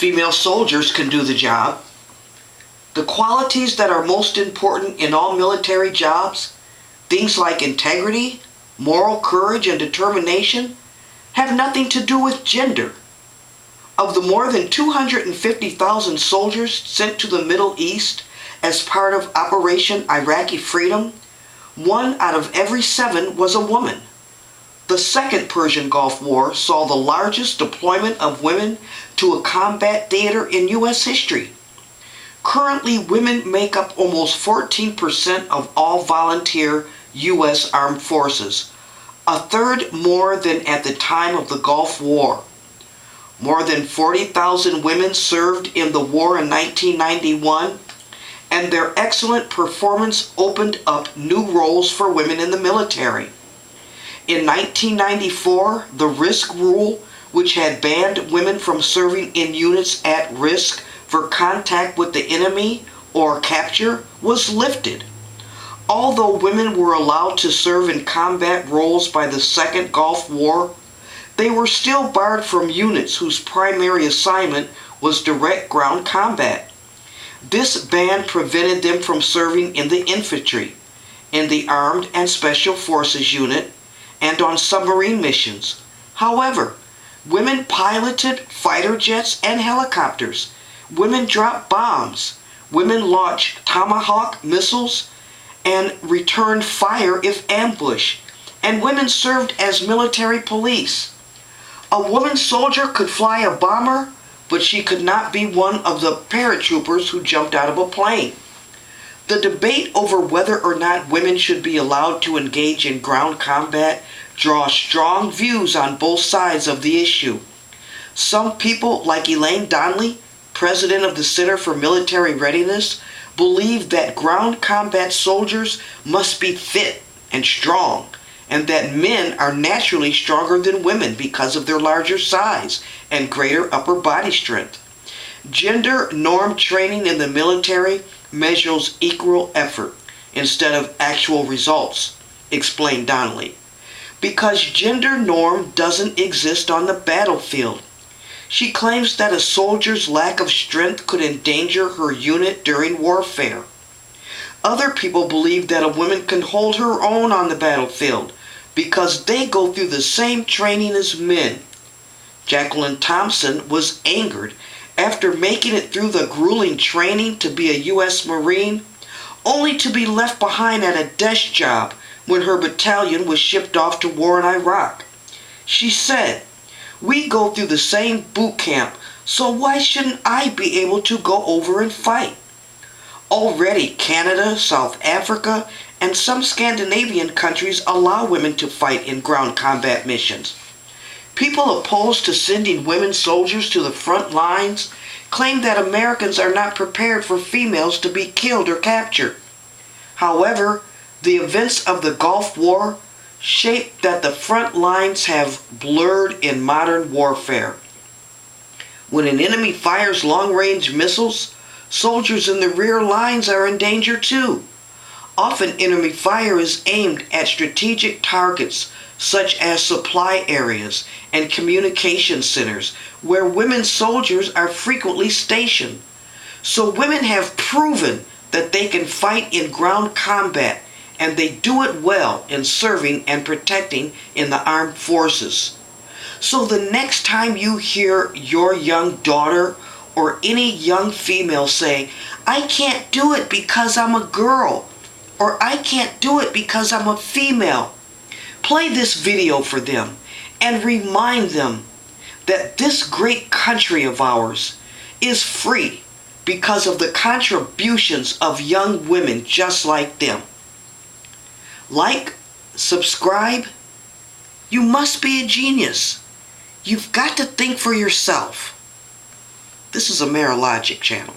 Female soldiers can do the job. The qualities that are most important in all military jobs, things like integrity, moral courage, and determination, have nothing to do with gender. Of the more than 250,000 soldiers sent to the Middle East as part of Operation Iraqi Freedom, 1 out of every 7 was a woman. The Second Persian Gulf War saw the largest deployment of women to a combat theater in U.S. history. Currently, women make up almost 14% of all volunteer U.S. Armed Forces, a third more than at the time of the Gulf War. More than 40,000 women served in the war in 1991, and their excellent performance opened up new roles for women in the military. In 1994, the risk rule, which had banned women from serving in units at risk for contact with the enemy or capture, was lifted. Although women were allowed to serve in combat roles by the Second Gulf War, they were still barred from units whose primary assignment was direct ground combat. This ban prevented them from serving in the infantry, in the Armed and Special Forces unit, and on submarine missions. However, women piloted fighter jets and helicopters. Women dropped bombs. Women launched Tomahawk missiles and returned fire if ambushed. And women served as military police. A woman soldier could fly a bomber, but she could not be one of the paratroopers who jumped out of a plane. The debate over whether or not women should be allowed to engage in ground combat draws strong views on both sides of the issue. Some people, like Elaine Donnelly, president of the Center for Military Readiness, believe that ground combat soldiers must be fit and strong, and that men are naturally stronger than women because of their larger size and greater upper body strength. Gender norm training in the military measures equal effort instead of actual results, explained Donnelly, because gender norm doesn't exist on the battlefield. She claims that a soldier's lack of strength could endanger her unit during warfare. Other people believe that a woman can hold her own on the battlefield because they go through the same training as men. Jacqueline Thompson was angered after making it through the grueling training to be a U.S. Marine, only to be left behind at a desk job when her battalion was shipped off to war in Iraq. She said, "We go through the same boot camp, so why shouldn't I be able to go over and fight?" Already, Canada, South Africa, and some Scandinavian countries allow women to fight in ground combat missions. People opposed to sending women soldiers to the front lines claim that Americans are not prepared for females to be killed or captured. However, the events of the Gulf War shape that the front lines have blurred in modern warfare. When an enemy fires long-range missiles, soldiers in the rear lines are in danger too. Often enemy fire is aimed at strategic targets such as supply areas and communication centers where women soldiers are frequently stationed. So women have proven that they can fight in ground combat, and they do it well in serving and protecting in the armed forces. So the next time you hear your young daughter or any young female say, "I can't do it because I'm a girl," or "I can't do it because I'm a female," play this video for them and remind them that this great country of ours is free because of the contributions of young women just like them. Like, subscribe. You must be a genius. You've got to think for yourself. This is a Marologic channel.